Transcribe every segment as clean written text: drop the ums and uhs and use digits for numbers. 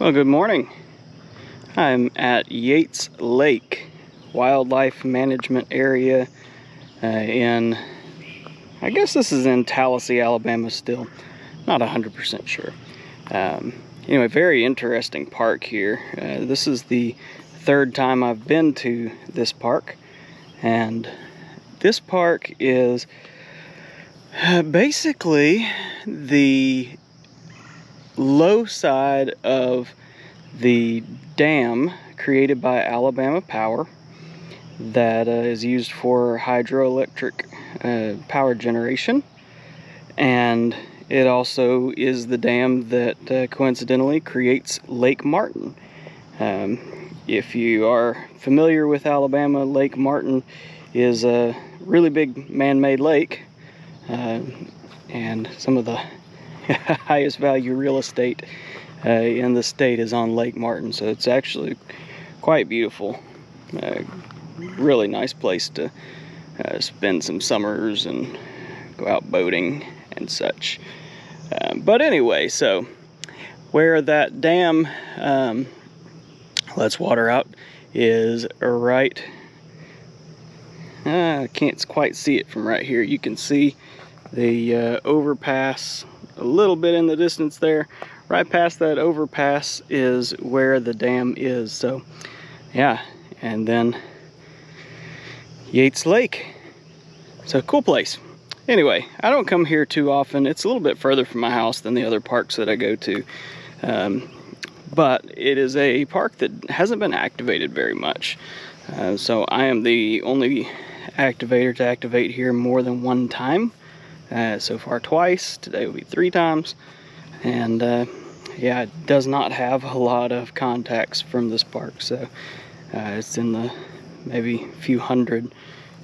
Well, good morning. I'm at Yates Lake Wildlife Management Area in, I guess this is in Tallahassee, Alabama still. Not 100% sure. Anyway, very interesting park here. This is the third time I've been to this park. And this park is basically the low side of the dam created by Alabama Power that is used for hydroelectric power generation, and it also is the dam that coincidentally creates Lake Martin. If you are familiar with Alabama, Lake Martin is a really big man-made lake, and some of the highest value real estate in the state is on Lake Martin, so it's actually quite beautiful. Really nice place to spend some summers and go out boating and such. But anyway, so where that dam lets water out is right, I can't quite see it from right here. You can see the overpass a little bit in the distance there. Right past that overpass is where the dam is. So yeah, and then Yates Lake. So cool place. Anyway, I don't come here too often. It's a little bit further from my house than the other parks that I go to. But it is a park that hasn't been activated very much. So I am the only activator to activate here more than one time. So far twice. Today will be 3 times. And yeah, it does not have a lot of contacts from this park. So it's in the maybe few hundred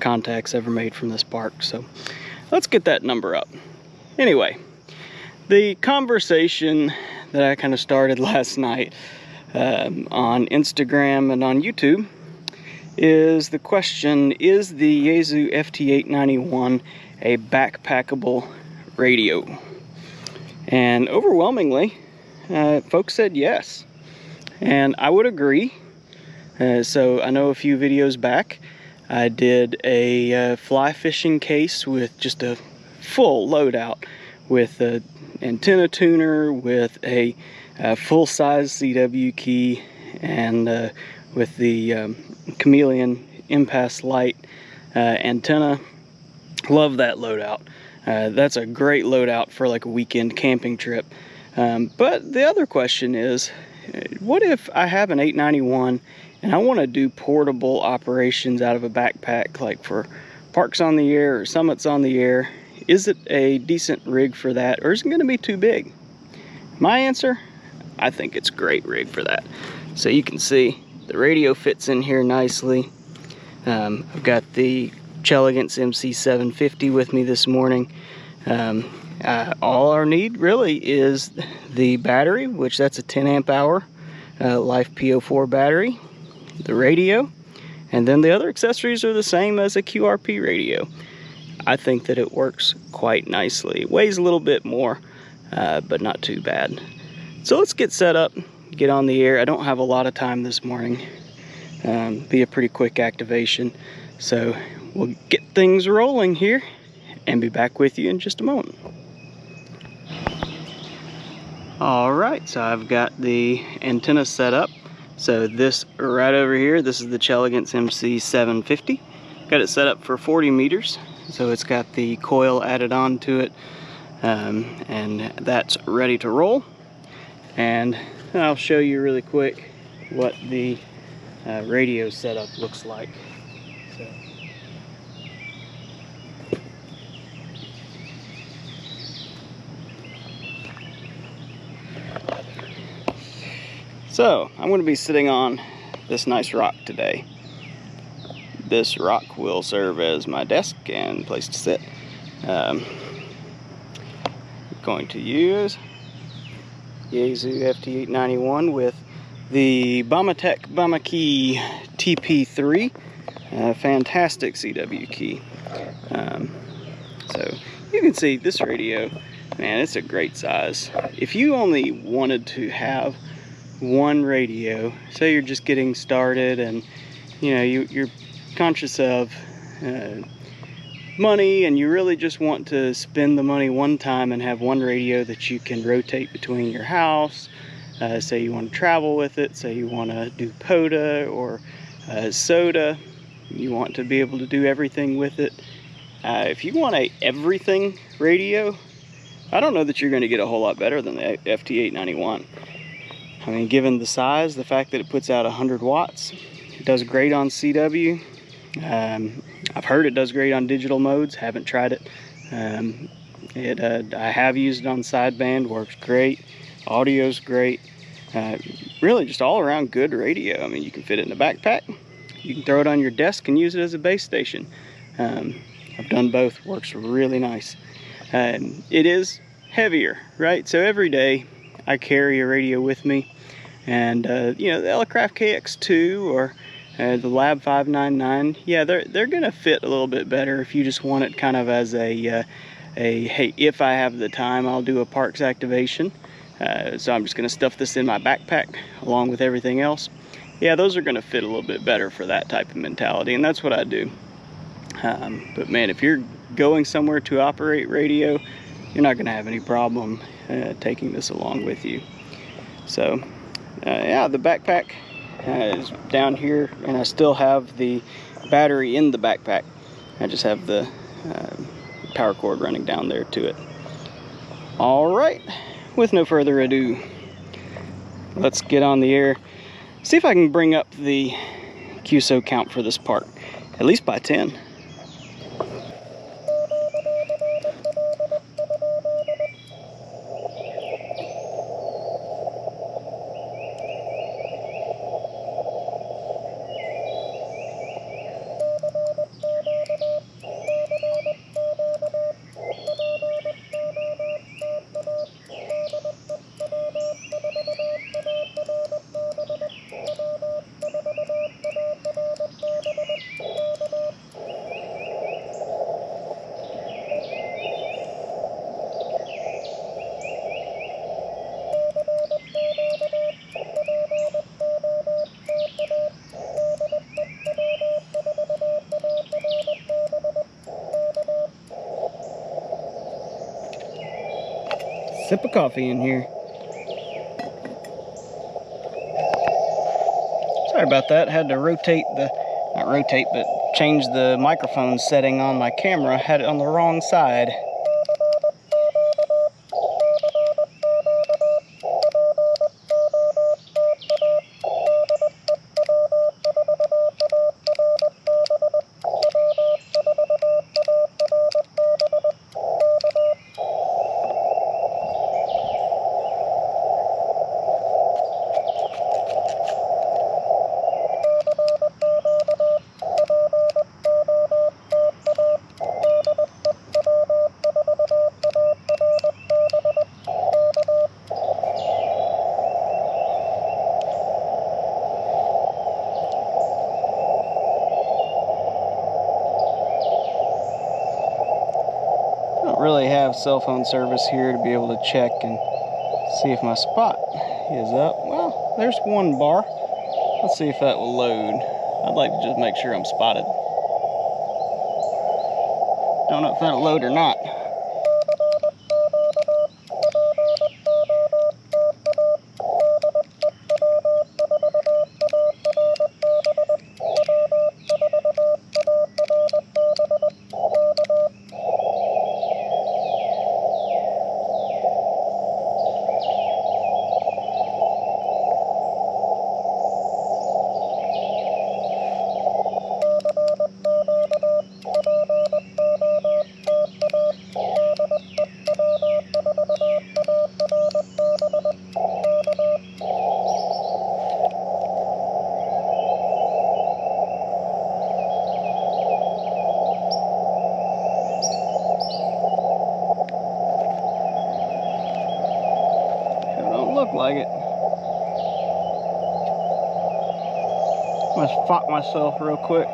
contacts ever made from this park. So let's get that number up. Anyway, the conversation that I kind of started last night on Instagram and on YouTube is the question, is the Yaesu FT-891 a backpackable radio? And overwhelmingly, folks said yes. And I would agree. So I know a few videos back, I did a fly fishing case with just a full loadout with an antenna tuner, with a full-size CW key, and with the chameleon impasse light antenna. Love that loadout. That's a great loadout for like a weekend camping trip. But the other question is, what if I have an 891 and I want to do portable operations out of a backpack, like for parks on the air or summits on the air? Is it a decent rig for that, or is it going to be too big? My answer, I think it's a great rig for that. So you can see the radio fits in here nicely. I've got the Chelegance MC-750 with me this morning. All our need really is the battery, which that's a 10 amp hour Life PO4 battery, the radio, and then the other accessories are the same as a QRP radio. I think that it works quite nicely. It weighs a little bit more, but not too bad. So let's get set up, get on the air. I don't have a lot of time this morning. Be a pretty quick activation. So we'll get things rolling here and be back with you in just a moment. Alright, so I've got the antenna set up. So this right over here, this is the Chelegance MC-750. Got it set up for 40 meters. So it's got the coil added on to it, and that's ready to roll. And I'll show you really quick what the radio setup looks like. So I'm going to be sitting on this nice rock today. This rock will serve as my desk and place to sit. I'm going to use Yaesu FT-891 with the Bamatech Bamakey TP3, fantastic CW key. So you can see this radio, man, it's a great size. If you only wanted to have one radio, say you're just getting started and you're conscious of money, and you really just want to spend the money one time and have one radio that you can rotate between your house. Say you want to travel with it, say you want to do POTA or SOTA, you want to be able to do everything with it. If you want a everything radio, I don't know that you're going to get a whole lot better than the FT-891. I mean, given the size, the fact that it puts out 100 watts, it does great on CW. I've heard it does great on digital modes, haven't tried it. I have used it on sideband, works great. Audio's great. Really just all around good radio. I mean, you can fit it in a backpack. You can throw it on your desk and use it as a base station. I've done both, works really nice. It is heavier, right? So every day I carry a radio with me, and the Elecraft KX2 or the Lab 599, yeah, they're gonna fit a little bit better if you just want it kind of as a hey, if I have the time, I'll do a parks activation. So I'm just gonna stuff this in my backpack along with everything else. Yeah, those are gonna fit a little bit better for that type of mentality, and that's what I do. But man, if you're going somewhere to operate radio, you're not gonna have any problem taking this along with you. So yeah, the backpack is down here, and I still have the battery in the backpack. I just have the power cord running down there to it. All right, with no further ado, let's get on the air, see if I can bring up the QSO count for this park, at least by 10. Sip of coffee in here. Sorry about that. Had to rotate not rotate, but change the microphone setting on my camera. Had it on the wrong side. Really have cell phone service here to be able to check and see if my spot is up. Well, there's one bar. Let's see if that will load. I'd like to just make sure I'm spotted. Don't know if that'll load or not. Look like it. Let's fuck myself real quick.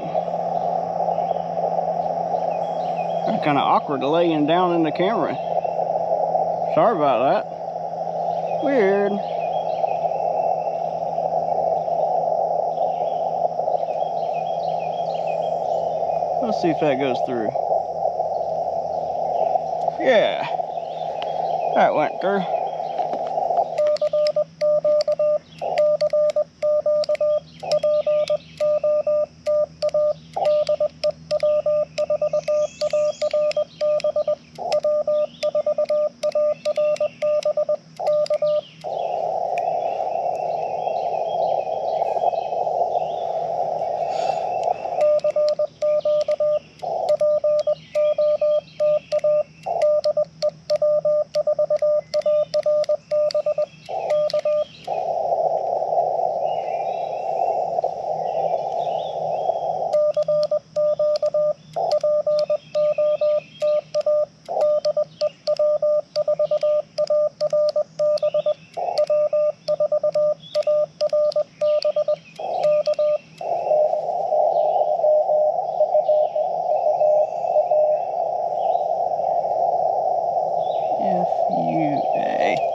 I'm kind of awkward laying down in the camera. Sorry about that. Weird. Let's see if that goes through. Yeah, that went through. FUA.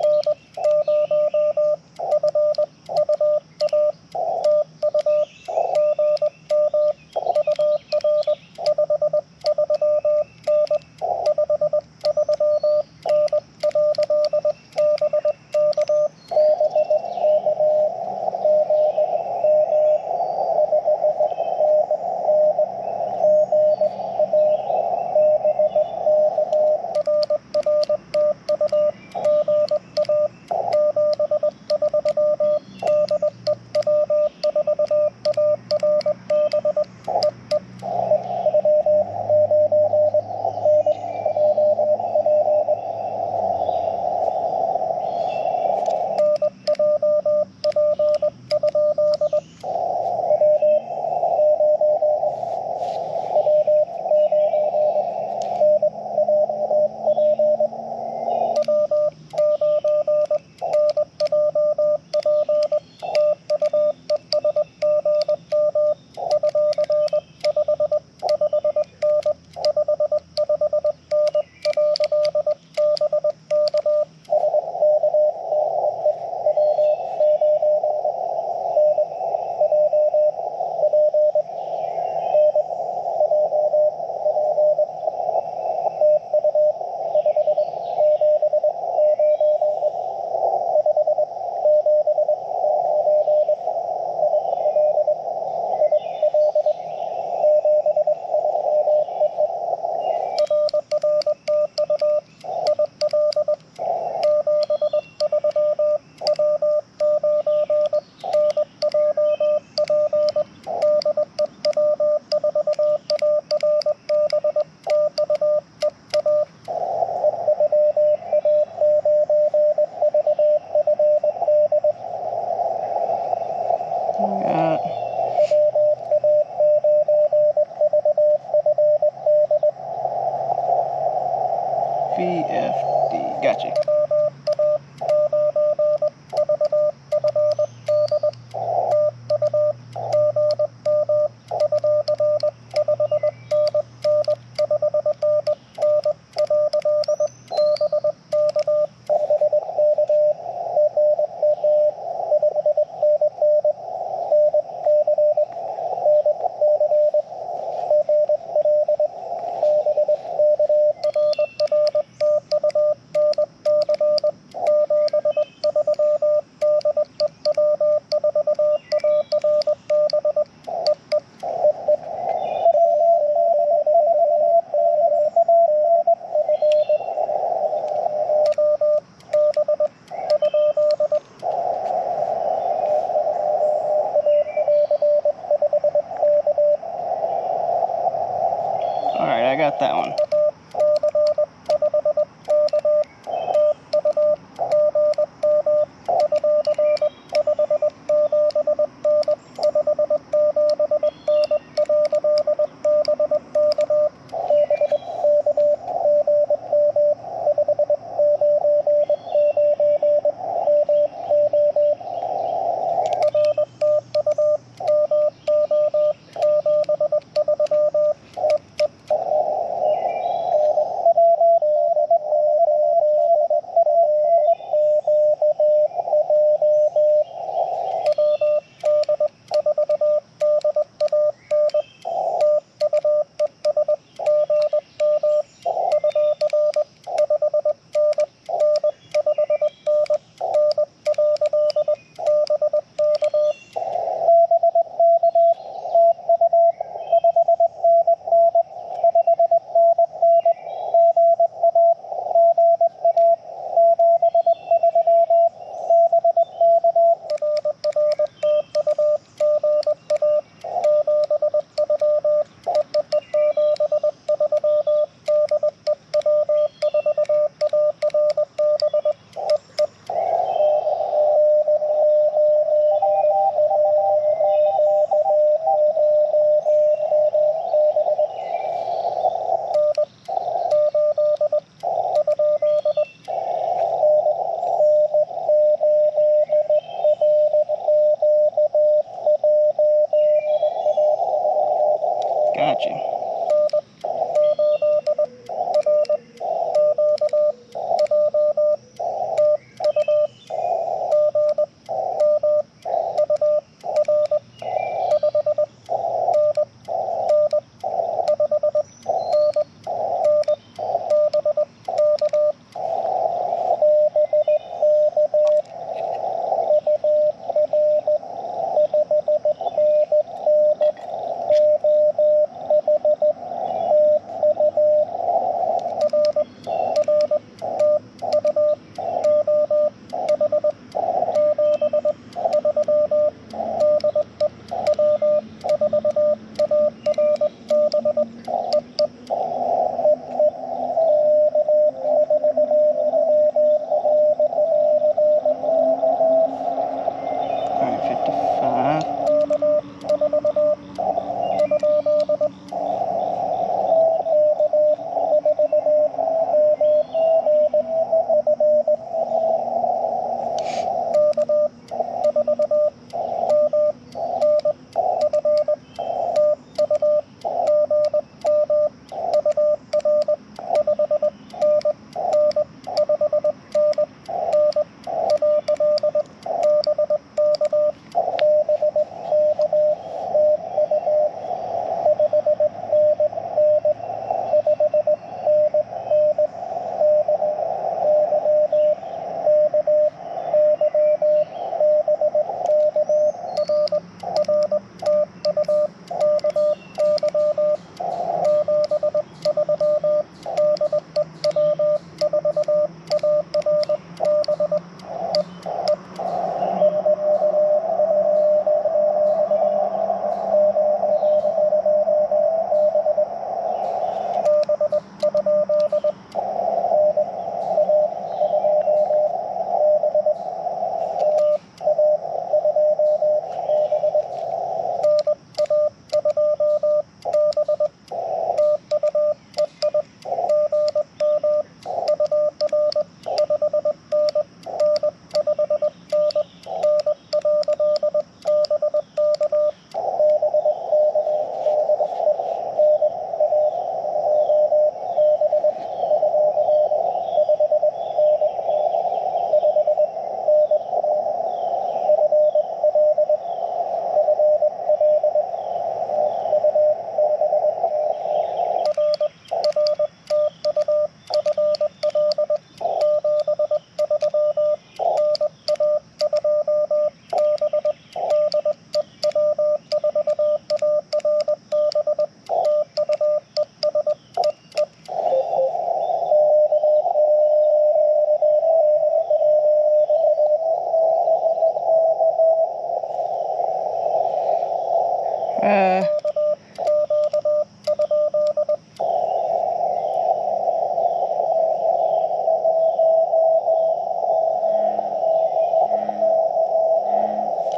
VFD, gotcha. Alright, I got that one.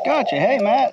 Gotcha. Hey, Matt.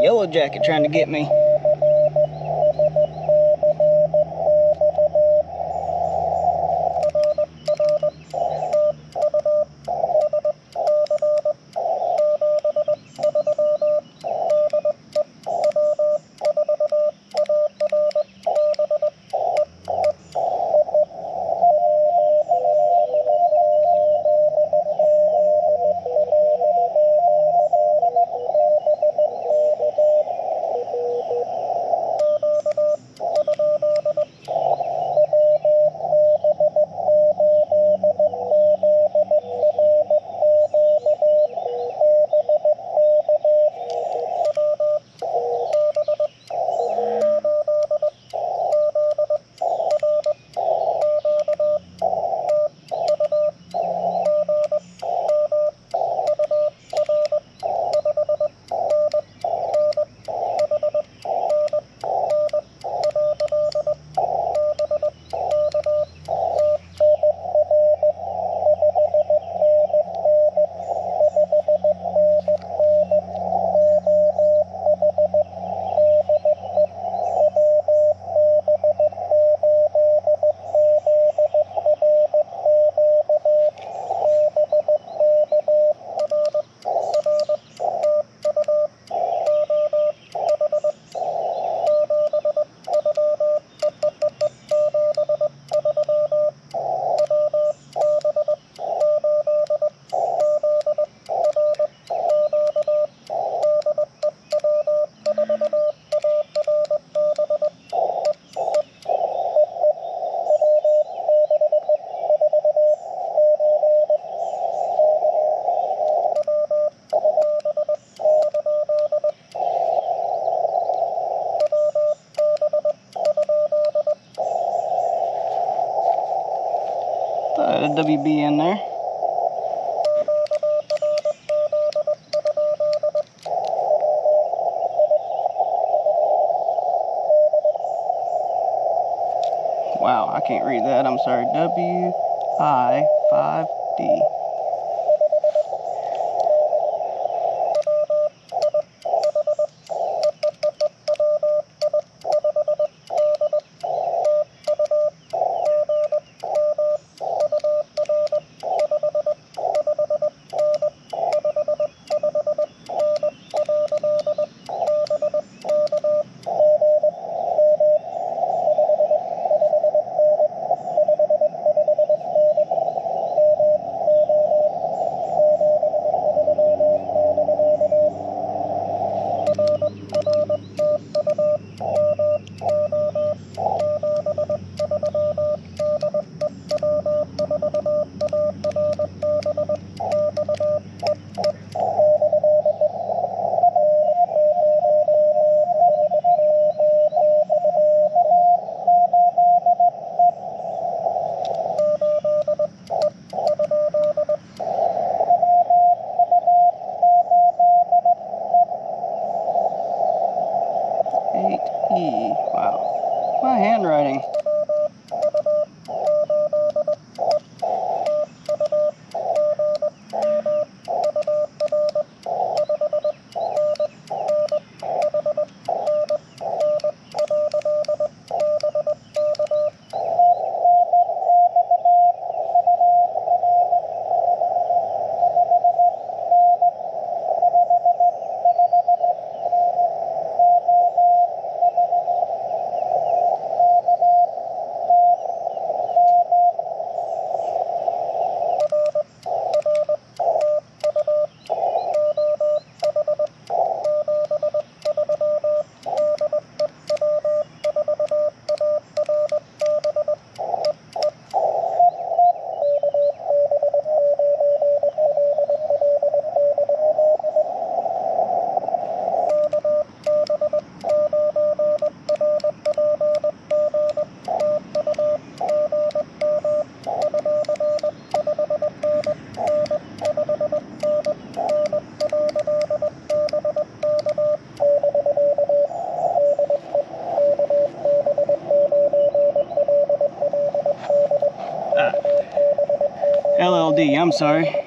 Yellow jacket trying to get me. A WB in there. Wow, I can't read that. I'm sorry. WI5D. handwriting. LLD, I'm sorry.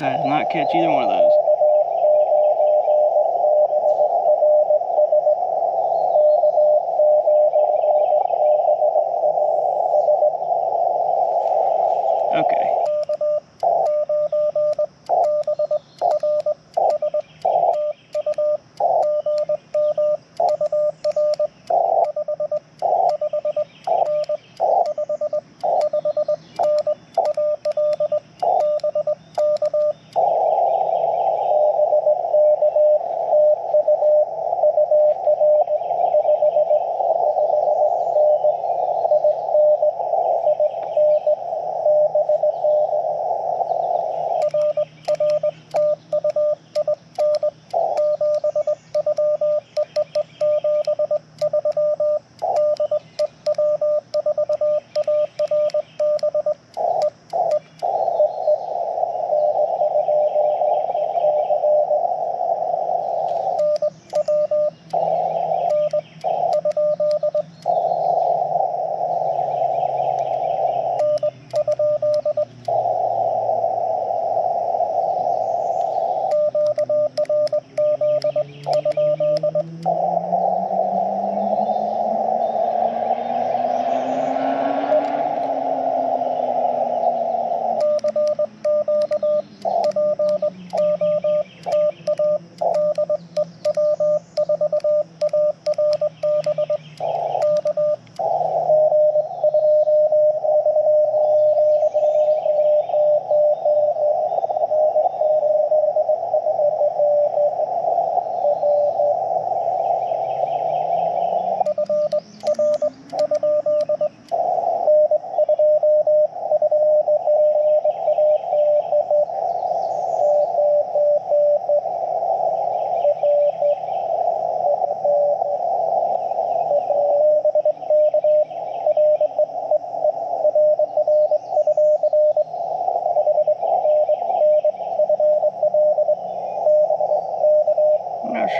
I did not catch either one of those. Okay.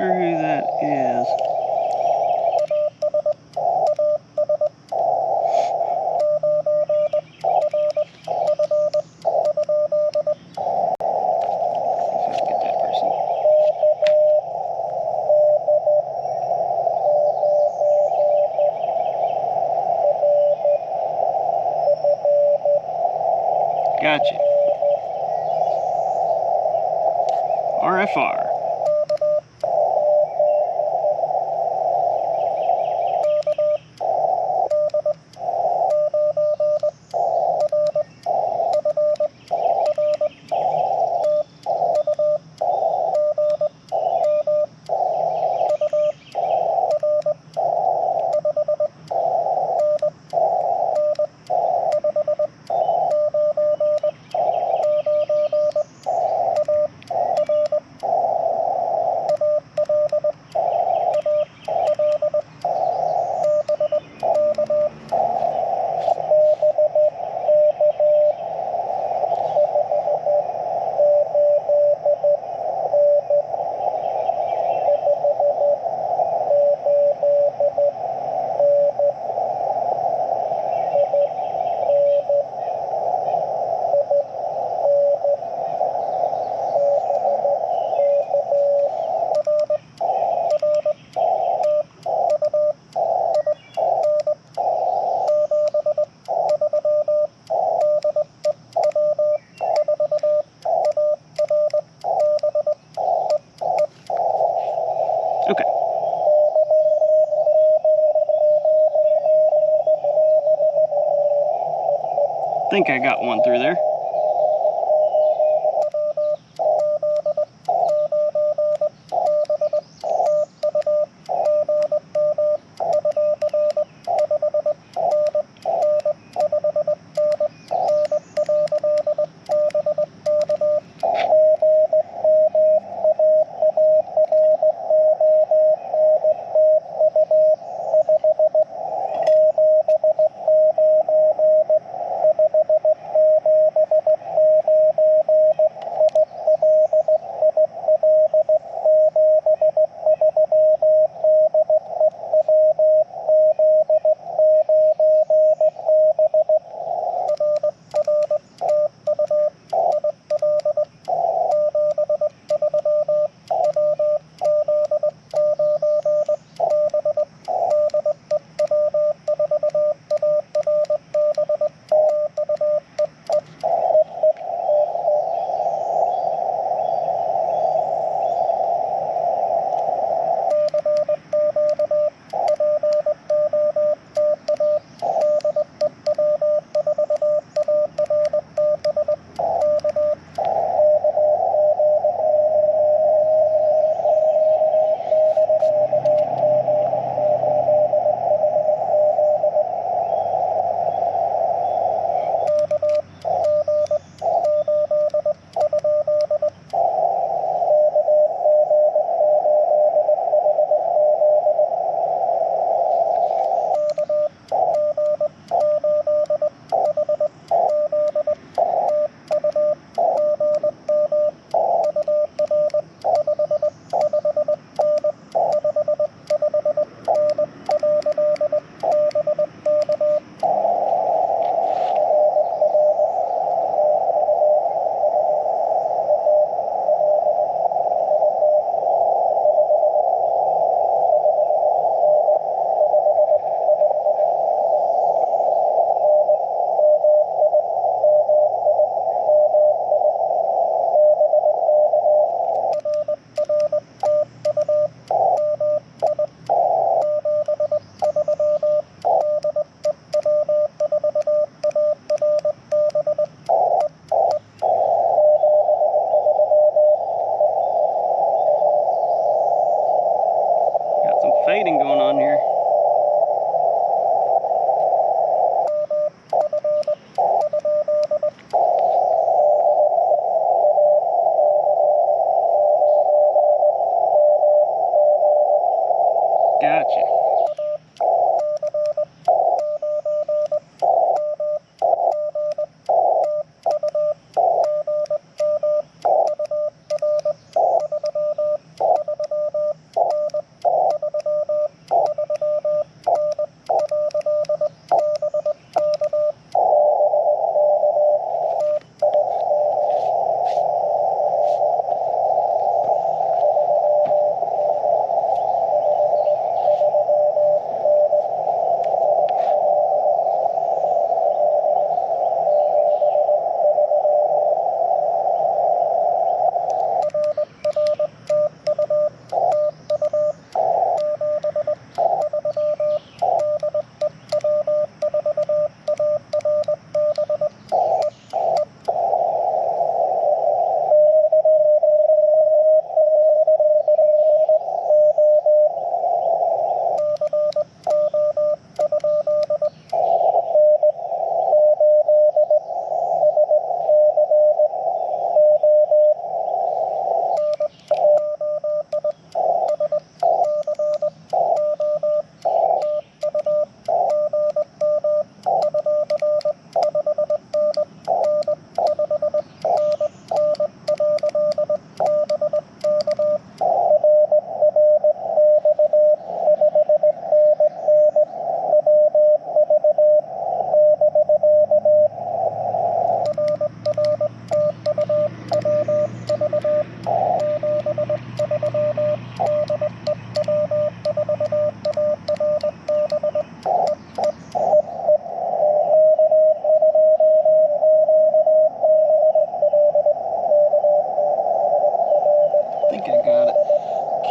sure who that is. If I can get that person. Gotcha. RFR. Okay. I think I got one through there.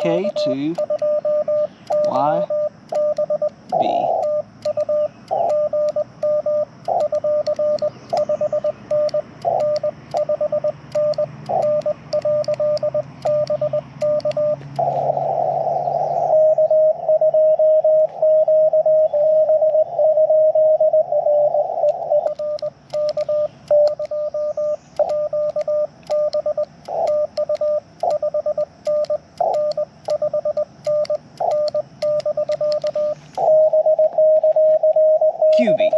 K-2YB. QB.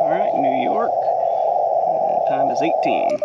Alright, New York. Time is 18.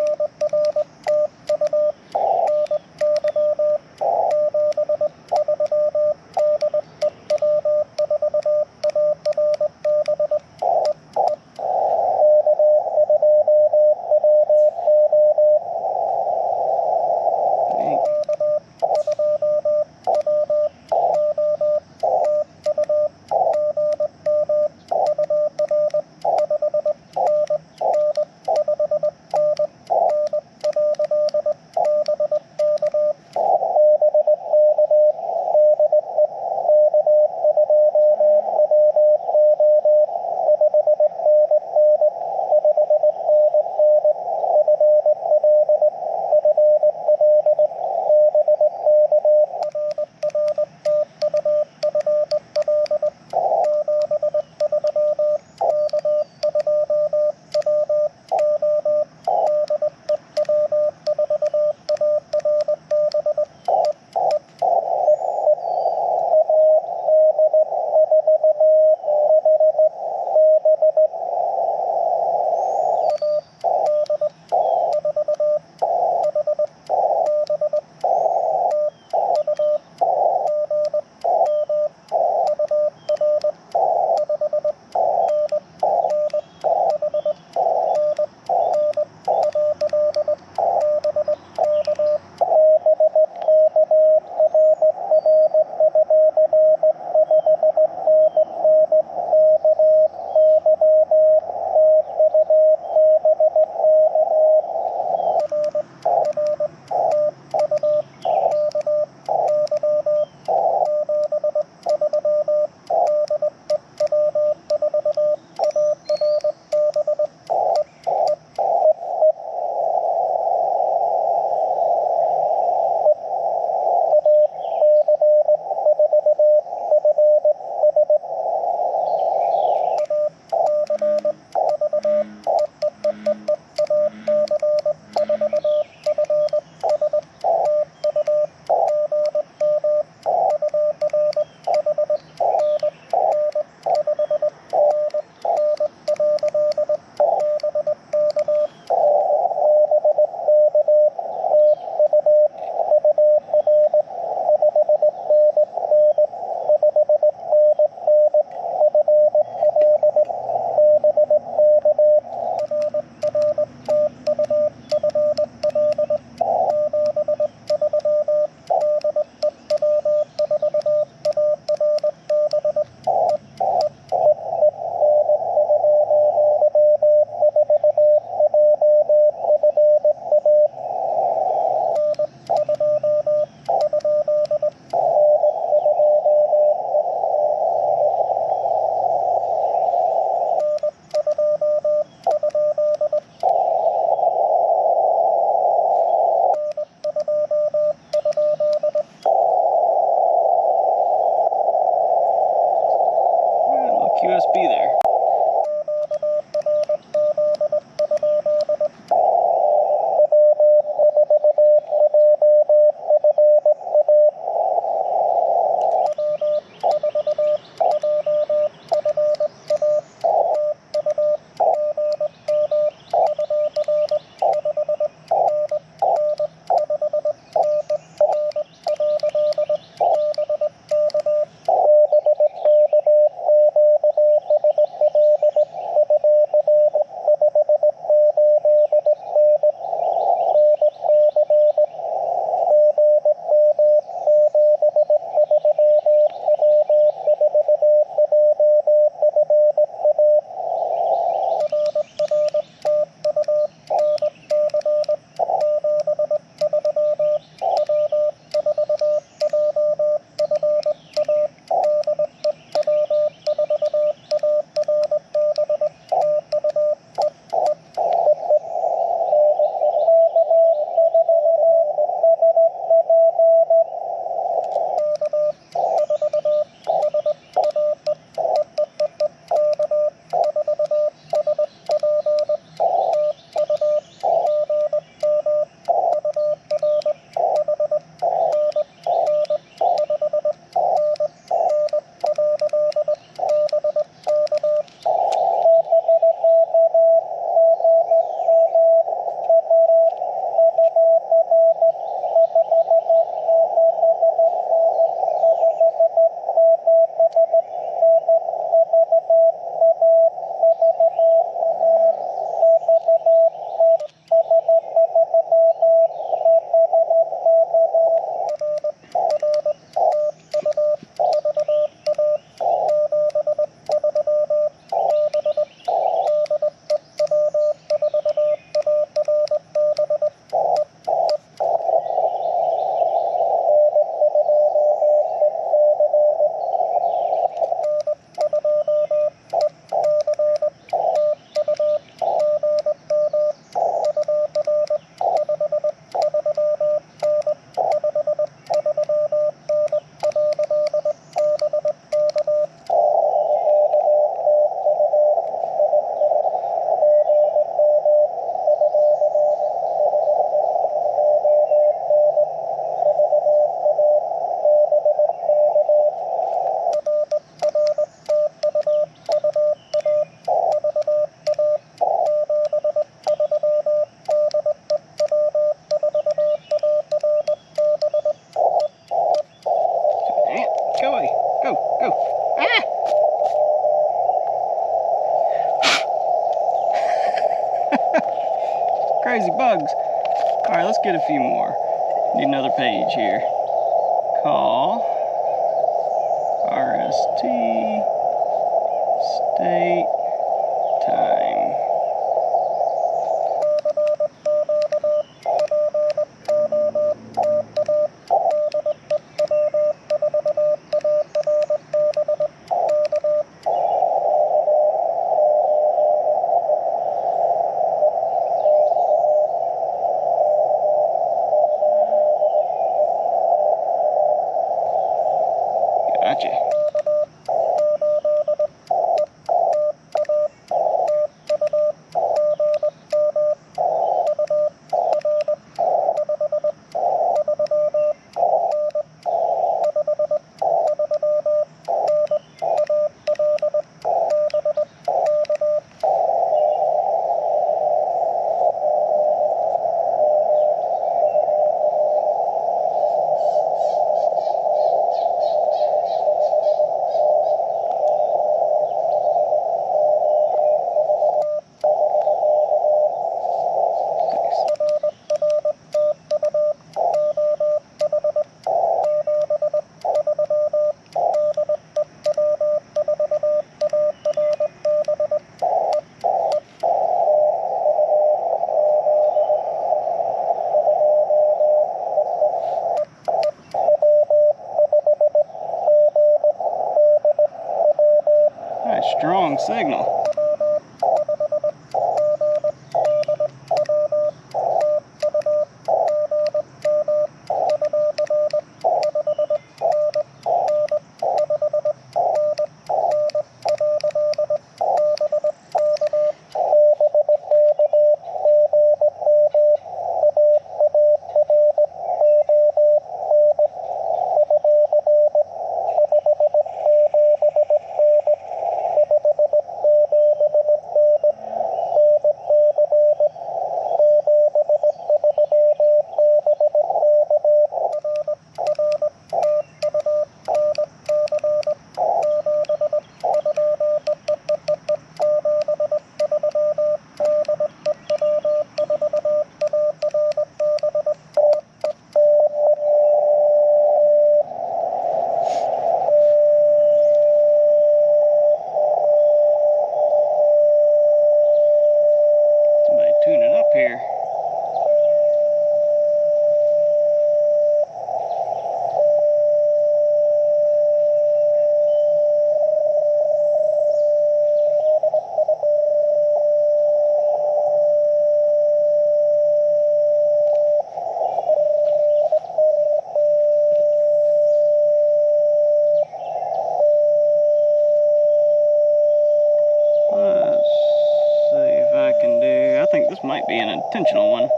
crazy bugs. All right, let's get a few more. Need another page here. Call RST state time. Gotcha. Nice strong signal. Tuning up here. Let's see if I can do, I think this might be an intentional one.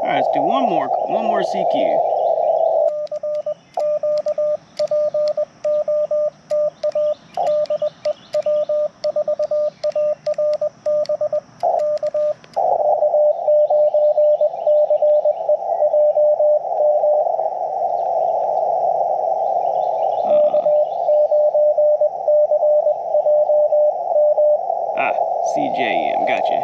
All right, let's do one more CQ. CJM, gotcha.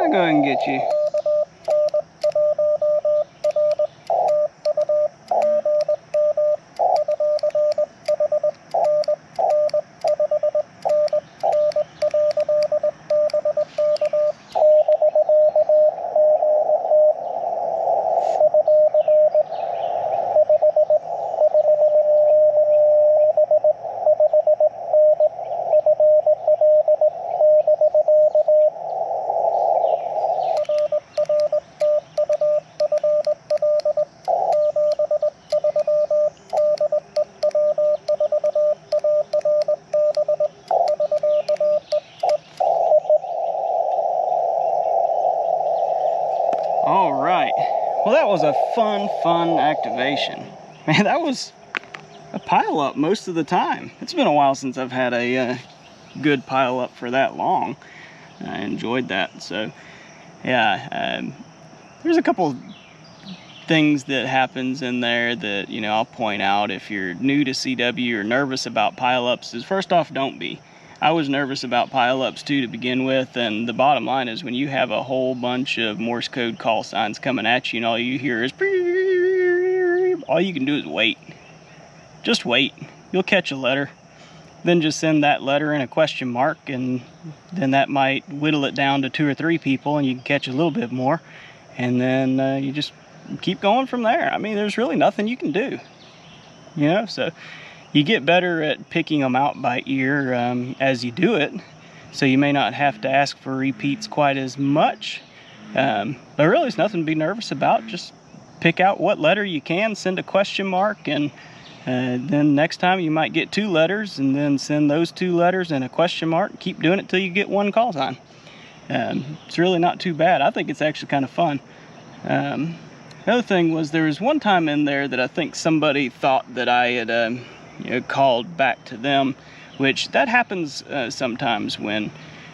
I'll go ahead and get you. All right, well that was a fun activation. Man, that was a pile up most of the time. It's been a while since I've had a good pile up for that long. I enjoyed that. So yeah, there's a couple things that happens in there that, you know, I'll point out if you're new to CW or nervous about pile-ups. Is first off, don't be. I was nervous about pile-ups too to begin with, and the bottom line is when you have a whole bunch of Morse code call signs coming at you and all you hear is all you can do is wait. Just wait. You'll catch a letter. Then just send that letter in a question mark, and then that might whittle it down to 2 or 3 people and you can catch a little bit more, and then you just keep going from there. I mean, there's really nothing you can do, you know. So you get better at picking them out by ear as you do it, so you may not have to ask for repeats quite as much, but really there's nothing to be nervous about. Just pick out what letter you can, send a question mark, and then next time you might get 2 letters, and then send those 2 letters and a question mark. Keep doing it till you get 1 call sign. It's really not too bad. I think it's actually kind of fun. Another thing was, there was one time in there that I think somebody thought that I had you know, called back to them, which that happens sometimes when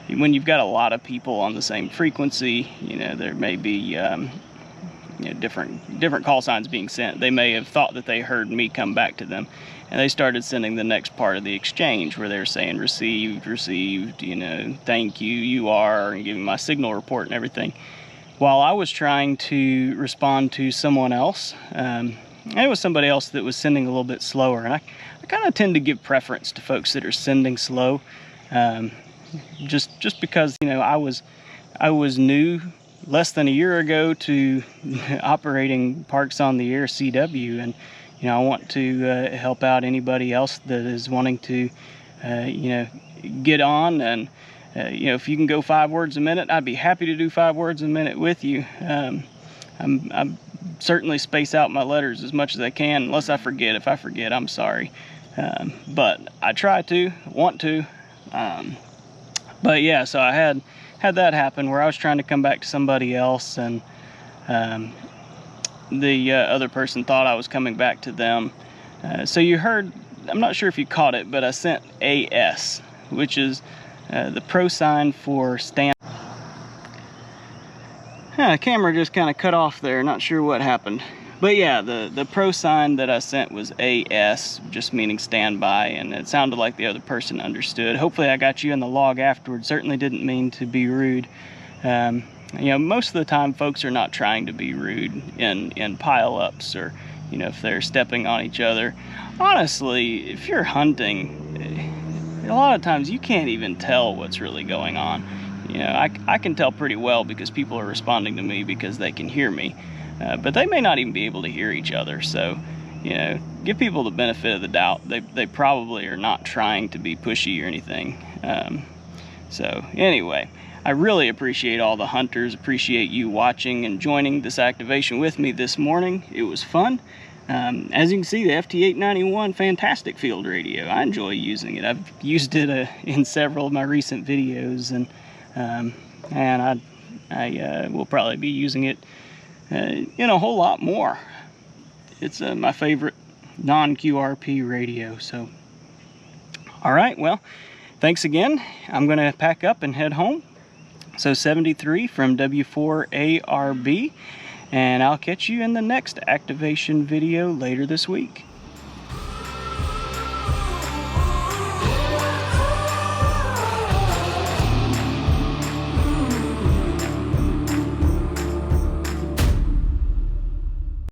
you've got a lot of people on the same frequency. You know, there may be you know, different call signs being sent. They may have thought that they heard me come back to them, and they started sending the next part of the exchange where they're saying received, you know, thank you, you are, and giving my signal report and everything, while I was trying to respond to someone else. It was somebody else that was sending a little bit slower, and I kind of tend to give preference to folks that are sending slow, just because, you know, I was new less than a year ago to operating parks on the air CW, and you know, I want to help out anybody else that is wanting to you know, get on. And you know, if you can go 5 words a minute, I'd be happy to do 5 words a minute with you. I'm certainly space out my letters as much as I can, unless I forget. If I forget, I'm sorry, but I try to, want to. But yeah, so I had that happen where I was trying to come back to somebody else, and the other person thought I was coming back to them. So you heard, I'm not sure if you caught it, but I sent AS, which is the pro sign for stand. The camera just kind of cut off there, not sure what happened. But yeah, the pro sign that I sent was AS, just meaning standby, and it sounded like the other person understood. Hopefully I got you in the log afterwards. Certainly didn't mean to be rude. You know, most of the time folks are not trying to be rude in pile-ups, or, you know, if they're stepping on each other. Honestly, if you're hunting, a lot of times you can't even tell what's really going on. You know, I can tell pretty well because people are responding to me because they can hear me. But they may not even be able to hear each other. So, you know, give people the benefit of the doubt. They probably are not trying to be pushy or anything. So anyway, I really appreciate all the hunters, appreciate you watching and joining this activation with me this morning. It was fun. As you can see, the FT-891, fantastic field radio. I enjoy using it. I've used it in several of my recent videos, and I will probably be using it in a whole lot more. It's my favorite non-QRP radio. So, all right, well, thanks again. I'm going to pack up and head home. So 73 from W4ARB, and I'll catch you in the next activation video later this week.